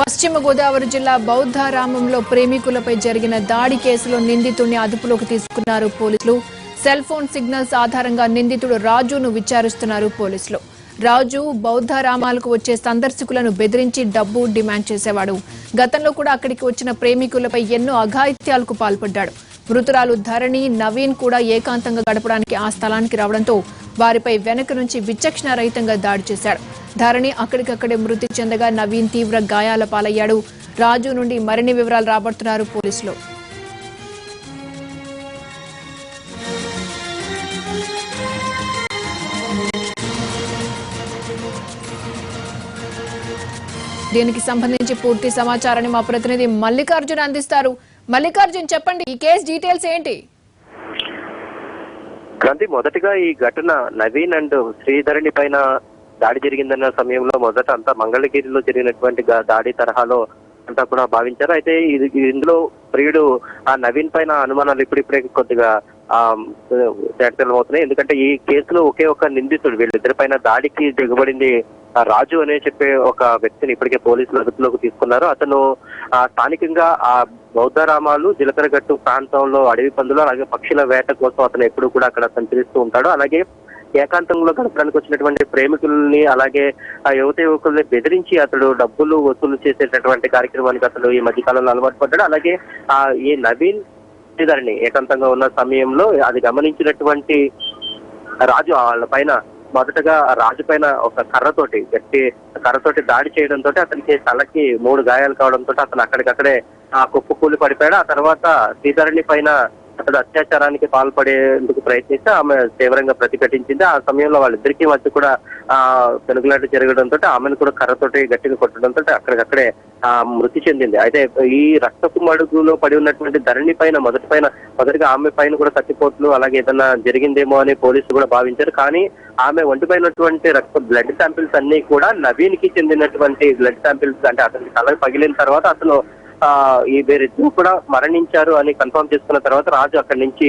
పశ్చిమ గోదావరి జిల్లా బౌద్ధారామంలో ప్రేమికులపై జరిగిన దాడి కేసులో నిందితుడిని అదుపులోకి తీసుకున్నారు పోలీసులు. సెల్ ఫోన్ సిగ్నల్స్ ఆధారంగా నిందితుడు రాజును విచారిస్తున్నారు పోలీసులు. రాజు బౌద్ధారామాలకు వచ్చే సందర్శకులను బెదిరించి డబ్బు డిమాండ్ చేసేవాడు. గతంలో కూడా అక్కడికి వచ్చిన ప్రేమికులపై ఎన్నో అఘాయిత్యాలకు పాల్పడ్డాడు. మృతురాలు ధరణి, నవీన్ కూడా ఏకాంతంగా గడపడానికి ఆ స్థలానికి రావడంతో వారిపై వెనక నుంచి విచక్షణ రహితంగా దాడి చేశాడు. ధరణి అక్కడికక్కడే మృతి చెందగా నవీన్ తీవ్ర గాయాల పాలయ్యాడు. రాజు నుండి మరిన్ని వివరాలు రాబడుతున్నారు పోలీసులు. దీనికి సంబంధించి పూర్తి సమాచారాన్ని మా ప్రతినిధి మల్లికార్జున్ అందిస్తారు. మల్లికార్జున్, చెప్పండి, ఈ కేసు డీటెయిల్స్ ఏంటి? క్రాంతి, మొదటిగా ఈ ఘటన నవీన్ అండ్ శ్రీధరణి పైన దాడి జరిగిందన్న సమయంలో మొదట అంతా మంగళగిరిలో జరిగినటువంటి దాడి తరహాలో అంతా కూడా భావించారు. అయితే ఇందులో ప్రియుడు ఆ నవీన్ పైన అనుమానాలు ఇప్పుడిప్పుడే కొద్దిగా అవుతున్నాయి. ఎందుకంటే ఈ కేసులో ఒకే ఒక నిందితుడు, వీళ్ళిద్దరి పైన దాడికి దిగబడింది రాజు అనే చెప్పే ఒక వ్యక్తిని ఇప్పటికే పోలీసులు అదుపులోకి తీసుకున్నారు. అతను స్థానికంగా ఆ బౌద్ధరామాలు, జీలకర్రగట్టు ప్రాంతంలో అడవి పందులు అలాగే పక్షుల వేట కోసం అతను ఎప్పుడు కూడా అక్కడ సంచరిస్తూ ఉంటాడు. అలాగే ఏకాంతంలో గడపడానికి వచ్చినటువంటి ప్రేమికుల్ని అలాగే ఆ యువకుల్ని బెదిరించి అతడు డబ్బులు వసూలు చేసేటటువంటి కార్యక్రమానికి అతను ఈ మధ్య కాలంలో అలవాటు పడ్డాడు. అలాగే ఈ నవీన్ శ్రీధరిని ఏకాంతంగా ఉన్న సమయంలో అది గమనించినటువంటి రాజు వాళ్ళ పైన మొదటగా రాజు పైన ఒక కర్రతోటి దాడి చేయడంతో అతనికి తలకి 3 గాయాలు కావడంతో అతను అక్కడికక్కడే కుప్పకూలి పడిపోయాడు. ఆ తర్వాత శ్రీధరణి పైన అతడు అత్యాచారానికి పాల్పడేందుకు ప్రయత్నిస్తే ఆమె తీవ్రంగా ప్రతిఘటించింది. ఆ సమయంలో వాళ్ళిద్దరికీ మధ్య కూడా పెనుగులాట జరగడంతో ఆమెను కూడా కర్రతోటి గట్టిగా కొట్టడంతో అక్కడికక్కడే మృతి చెందింది. అయితే ఈ రక్తపు మడుగులో పడి ఉన్నటువంటి ధరణి పైన మొదటిగా ఆమె పైన కూడా కత్తిపోట్లు అలాగే ఏదైనా జరిగిందేమో అని పోలీసులు కూడా భావించారు. కానీ ఆమె ఒంటిపైనటువంటి బ్లడ్ శాంపిల్స్ అన్ని కూడా నవీన్ కి చెందినటువంటి బ్లడ్ శాంపిల్స్, అంటే అతనికి తల పగిలిన తర్వాత అతను ఈ వీరిద్దరూ కూడా మరణించారు అని కన్ఫర్మ్ చేసుకున్న తర్వాత రాజు అక్కడి నుంచి,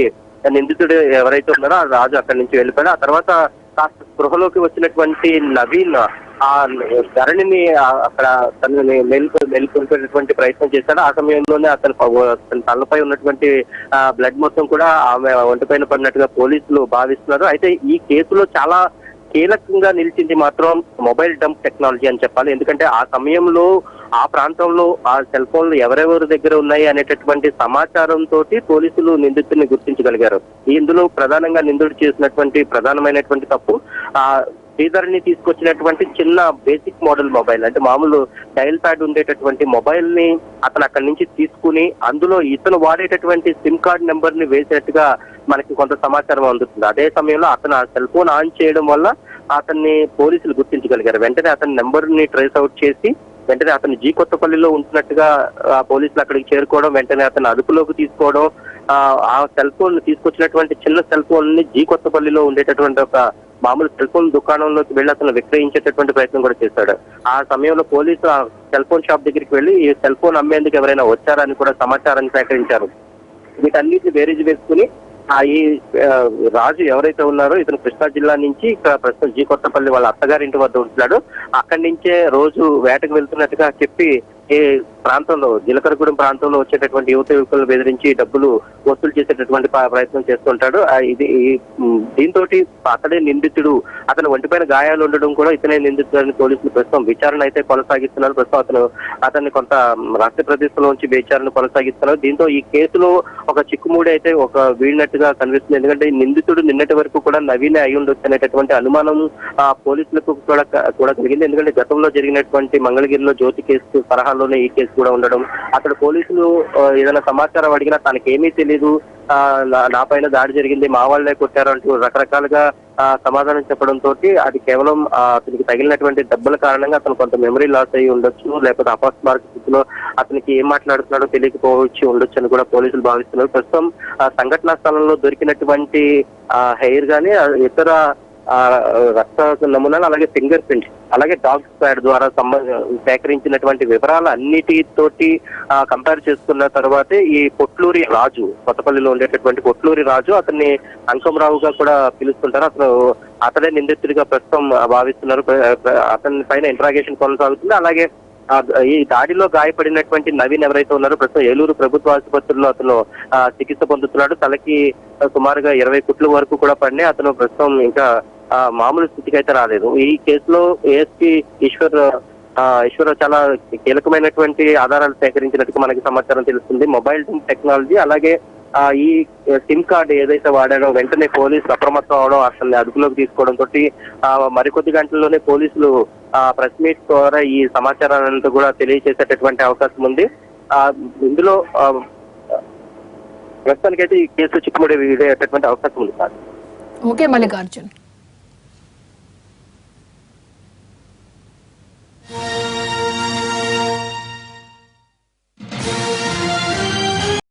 నిందితుడు ఎవరైతే ఉన్నారో ఆ రాజు అక్కడి నుంచి వెళ్ళిపోయాడు. ఆ తర్వాత కాస్త స్పృహలోకి వచ్చినటువంటి నవీన్ ఆ ధరణిని అక్కడ తనని మేల్కొల్పేటటువంటి ప్రయత్నం చేశాడు. ఆ సమయంలోనే అతని తలపై ఉన్నటువంటి బ్లడ్ మొత్తం కూడా ఆమె ఒంటిపైన పడినట్టుగా పోలీసులు భావిస్తున్నారు. అయితే ఈ కేసులో చాలా కీలకంగా నిలిచింది మాత్రం మొబైల్ డంప్ టెక్నాలజీ అని చెప్పాలి. ఎందుకంటే ఆ సమయంలో ఆ ప్రాంతంలో ఆ సెల్ ఫోన్లు ఎవరెవరి దగ్గర ఉన్నాయి అనేటటువంటి సమాచారంతో పోలీసులు నిందితుడిని గుర్తించగలిగారు. ఇందులో ప్రధానంగా నిందితుడు చేసినటువంటి ప్రధానమైనటువంటి తప్పు శ్రీధర్ని తీసుకొచ్చినటువంటి చిన్న బేసిక్ మోడల్ మొబైల్, అంటే మామూలు డైల్ ప్యాడ్ ఉండేటటువంటి మొబైల్ ని అతను అక్కడి నుంచి తీసుకుని అందులో ఇతను వాడేటటువంటి సిమ్ కార్డ్ నెంబర్ ని వేసినట్టుగా మనకి కొంత సమాచారం అందుతుంది. అదే సమయంలో అతను ఆ సెల్ ఫోన్ ఆన్ చేయడం వల్ల అతన్ని పోలీసులు గుర్తించగలిగారు. వెంటనే అతని నెంబర్ ని ట్రేస్ అవుట్ చేసి వెంటనే అతను జీ కొత్తపల్లిలో ఉంటున్నట్టుగా పోలీసులు అక్కడికి చేరుకోవడం, వెంటనే అతను అదుపులోకి తీసుకోవడం, ఆ సెల్ ఫోన్ తీసుకొచ్చినటువంటి చిన్న సెల్ ఫోన్ ని జీ కొత్తపల్లిలో ఉండేటటువంటి ఒక మామూలు సెల్ ఫోన్ దుకాణంలోకి వెళ్ళి అతను విక్రయించేటటువంటి ప్రయత్నం కూడా చేశాడు. ఆ సమయంలో పోలీసు ఆ సెల్ ఫోన్ షాప్ దగ్గరికి వెళ్ళి ఈ సెల్ ఫోన్ అమ్మేందుకు ఎవరైనా వచ్చారని కూడా సమాచారాన్ని సేకరించారు. వీటన్నిటిని బేరీజు వేసుకుని ఈ రాజు ఎవరైతే ఉన్నారో ఇతను కృష్ణా జిల్లా నుంచి ఇక్కడ ప్రస్తుతం జీ కొత్తపల్లి వాళ్ళ అత్తగారింటి వద్ద ఉంటున్నాడు. అక్కడి నుంచే రోజు వేటకు వెళ్తున్నట్టుగా చెప్పి ఈ ప్రాంతంలో జీలకర్రగూడెం ప్రాంతంలో వచ్చేటటువంటి యువకులను బెదిరించి డబ్బులు వసూలు చేసేటటువంటి ప్రయత్నం చేస్తుంటాడు. దీంతో అతడే నిందితుడు, అతను ఒంటిపైన గాయాలు ఉండడం కూడా ఇతనే నిందితుడని పోలీసులు ప్రస్తుతం విచారణ అయితే కొనసాగిస్తున్నారు. ప్రస్తుతం అతన్ని కొంత రహస్య ప్రదేశంలో నుంచి విచారణ కొనసాగిస్తున్నారు. దీంతో ఈ కేసులో ఒక చిక్కుముడి అయితే ఒక వీడినట్టుగా కనిపిస్తుంది. ఎందుకంటే ఈ నిందితుడు నిన్నటి వరకు కూడా నవీనే అయి ఉండొచ్చు అనేటటువంటి అనుమానం పోలీసులకు కూడా కలిగింది. ఎందుకంటే గతంలో జరిగినటువంటి మంగళగిరిలో జ్యోతి కేసు తరహాలోనే ఈ కేసు కూడా ఉండడం, అక్కడ పోలీసులు ఏదైనా సమాచారం అడిగినా తనకేమీ తెలీదు, నా పైన దాడి జరిగింది, మా వాళ్ళే కొట్టారు అంటూ రకరకాలుగా సమాధానం చెప్పడంతో అది కేవలం అతనికి తగిలినటువంటి దెబ్బల కారణంగా అతను కొంత మెమరీ లాస్ అయ్యి ఉండొచ్చు, లేకపోతే అపస్మారక స్థితిలో అతనికి ఏం మాట్లాడుతున్నాడో తెలియకపోవచ్చు ఉండొచ్చు అని కూడా పోలీసులు భావిస్తున్నారు. ప్రస్తుతం సంఘటనా స్థలంలో దొరికినటువంటి హెయిర్ గానీ ఇతర రక్త నమూనాలు అలాగే ఫింగర్ ప్రింట్స్ అలాగే డాగ్ స్క్వాడ్ ద్వారా సేకరించినటువంటి వివరాలు అన్నిటితోటి కంపేర్ చేసుకున్న తర్వాతే ఈ పొట్లూరి రాజు, కొత్తపల్లిలో ఉండేటటువంటి పొట్లూరి రాజు, అతన్ని అంకంరావుగా కూడా పిలుస్తుంటారు. అతను అతడే నిందితుడిగా ప్రస్తుతం భావిస్తున్నారు. అతని పైన ఇంట్రాగేషన్ కొనసాగుతుంది. అలాగే ఈ దాడిలో గాయపడినటువంటి నవీన్ ఎవరైతే ఉన్నారో ప్రస్తుతం ఏలూరు ప్రభుత్వ ఆసుపత్రిలో అతను చికిత్స పొందుతున్నాడు. తలకి సుమారుగా 20 కుట్ల వరకు కూడా పడినాయి. అతను ప్రస్తుతం ఇంకా మామూలు స్థితికి అయితే రాలేదు. ఈ కేసులో ఏఎస్పీ ఈశ్వర్ చాలా కీలకమైనటువంటి ఆధారాలు సేకరించినట్టుగా మనకి సమాచారం తెలుస్తుంది. మొబైల్ టెక్నాలజీ అలాగే ఈ సిమ్ కార్డు ఏదైతే వాడాడో వెంటనే పోలీసులు అప్రమత్తం అవడం, అతన్ని అదుపులోకి తీసుకోవడం తోటి మరికొద్ది గంటల్లోనే పోలీసులు ప్రెస్ మీట్ ద్వారా ఈ సమాచారాన్ని కూడా తెలియజేసేటటువంటి అవకాశం ఉంది. ఇందులో ప్రస్తుతానికైతే ఈ కేసు చిక్కుముడి వీడేటటువంటి అవకాశం ఉంది. ఓకే మల్లికార్జున్.